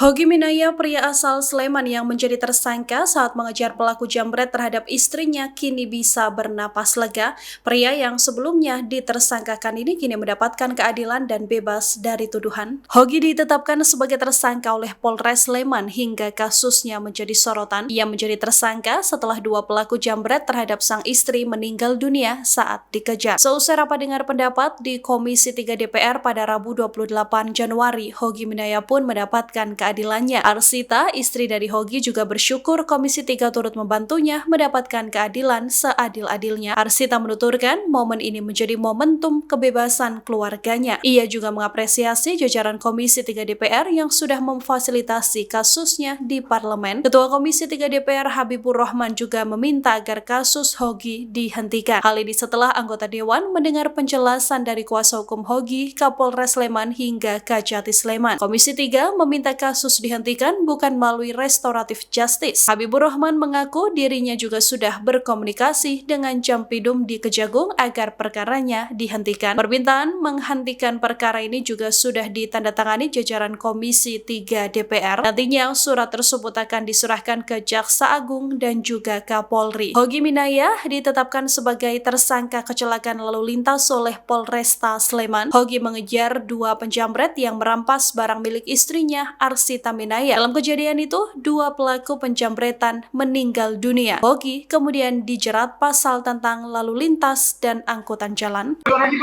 Hogi Minaya, pria asal Sleman yang menjadi tersangka saat mengejar pelaku jambret terhadap istrinya, kini bisa bernapas lega. Pria yang sebelumnya ditersangkakan ini kini mendapatkan keadilan dan bebas dari tuduhan. Hogi ditetapkan sebagai tersangka oleh Polres Sleman hingga kasusnya menjadi sorotan. Ia menjadi tersangka setelah dua pelaku jambret terhadap sang istri meninggal dunia saat dikejar. Seusai rapat dengar pendapat di Komisi 3 DPR pada Rabu 28 Januari, Hogi Minaya pun mendapatkan keadilannya. Arsita, istri dari Hogi, juga bersyukur Komisi 3 turut membantunya mendapatkan keadilan seadil-adilnya. Arsita menuturkan momen ini menjadi momentum kebebasan keluarganya. Ia juga mengapresiasi jajaran Komisi 3 DPR yang sudah memfasilitasi kasusnya di parlemen. Ketua Komisi 3 DPR Habibur Rahman juga meminta agar kasus Hogi dihentikan. Hal ini setelah anggota Dewan mendengar penjelasan dari kuasa hukum Hogi, Kapolres Sleman hingga Kajati Sleman. Komisi 3 meminta kasus dihentikan bukan melalui restoratif justice. Habibur Rahman mengaku dirinya juga sudah berkomunikasi dengan Jampidum di Kejagung agar perkaranya dihentikan. Permintaan menghentikan perkara ini juga sudah ditandatangani jajaran Komisi 3 DPR. Nantinya surat tersebut akan diserahkan ke Jaksa Agung dan juga Kapolri. Hogi Minaya ditetapkan sebagai tersangka kecelakaan lalu lintas oleh Polresta Sleman. Hogi mengejar dua penjambret yang merampas barang milik istrinya, Arsita Minaya. Dalam kejadian itu, dua pelaku penjambretan meninggal dunia. Hogi kemudian dijerat pasal tentang lalu lintas dan angkutan jalan. Oke,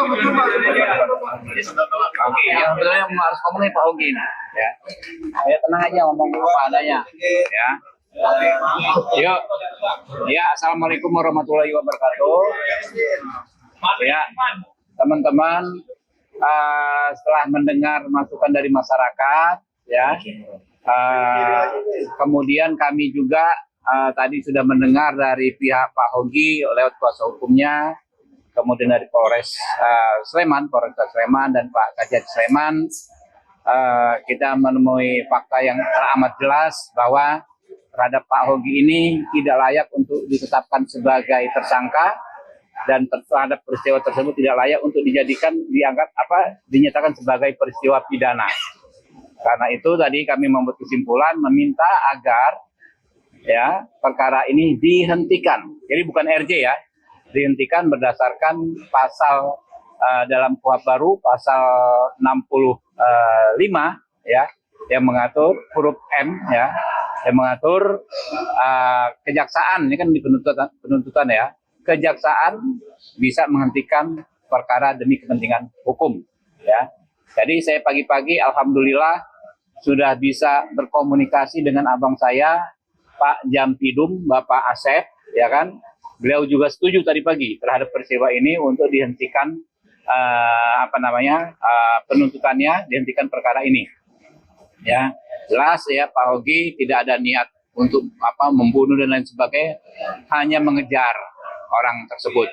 yang sebenarnya harus ngomongin Pak Hogi, ya. Ya tenang aja ngomong apa adanya, ya. Yuk, ya, assalamualaikum warahmatullahi wabarakatuh. Ya, teman-teman, setelah mendengar masukan dari masyarakat, ya, kemudian kami juga tadi sudah mendengar dari pihak Pak Hogi lewat kuasa hukumnya, kemudian dari Polres Sleman, Polresta Sleman dan Pak Kajati Sleman, kita menemui fakta yang amat jelas bahwa terhadap Pak Hogi ini tidak layak untuk ditetapkan sebagai tersangka dan terhadap peristiwa tersebut tidak layak untuk dinyatakan sebagai peristiwa pidana. Karena itu tadi kami membuat kesimpulan meminta agar ya perkara ini dihentikan. Jadi bukan RJ ya, dihentikan berdasarkan pasal dalam KUHP baru pasal 65 ya, yang mengatur huruf M ya, yang mengatur kejaksaan, ini kan di penuntutan ya, kejaksaan bisa menghentikan perkara demi kepentingan hukum ya. Jadi saya pagi-pagi alhamdulillah sudah bisa berkomunikasi dengan abang saya Pak Jampidum, Bapak Asep, ya kan. Beliau juga setuju tadi pagi terhadap peristiwa ini untuk dihentikan penuntutannya, dihentikan perkara ini. Ya, jelas ya Pak Hogi tidak ada niat untuk membunuh dan lain sebagainya, hanya mengejar orang tersebut.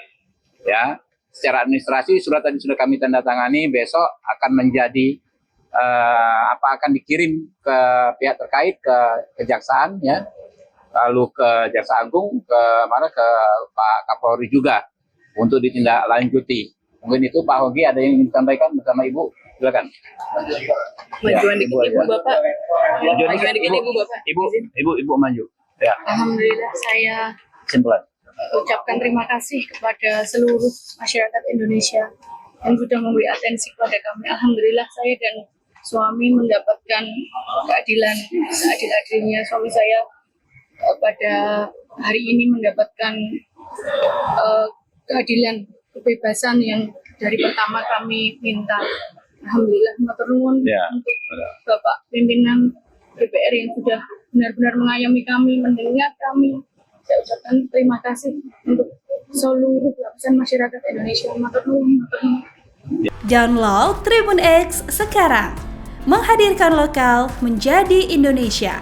Ya, secara administrasi surat tadi sudah kami tanda tangani, besok akan menjadi akan dikirim ke pihak terkait, ke kejaksaan ya, lalu ke Jaksa Agung, ke Pak Kapolri juga untuk ditindaklanjuti. Mungkin itu Pak Hogi ada yang ingin disampaikan bersama Ibu, silakan. Majuan dikit Ibu Bapak. Majuan dikit Ibu Bapak. Ibu maju. Ya. Alhamdulillah saya Kesimpulan. ucapkan terima kasih kepada seluruh masyarakat Indonesia yang sudah memberi atensi kepada kami. Alhamdulillah saya dan suami mendapatkan keadilan seadil-adilnya. Suami saya pada hari ini mendapatkan keadilan, kebebasan yang dari pertama kami minta. Alhamdulillah, matur nuwun untuk Bapak pimpinan DPR yang sudah benar-benar mengayomi kami, mendengar kami. Saya ucapkan terima kasih untuk seluruh lapisan masyarakat Indonesia. Matur nuwun. Download Tribun X sekarang, menghadirkan lokal menjadi Indonesia.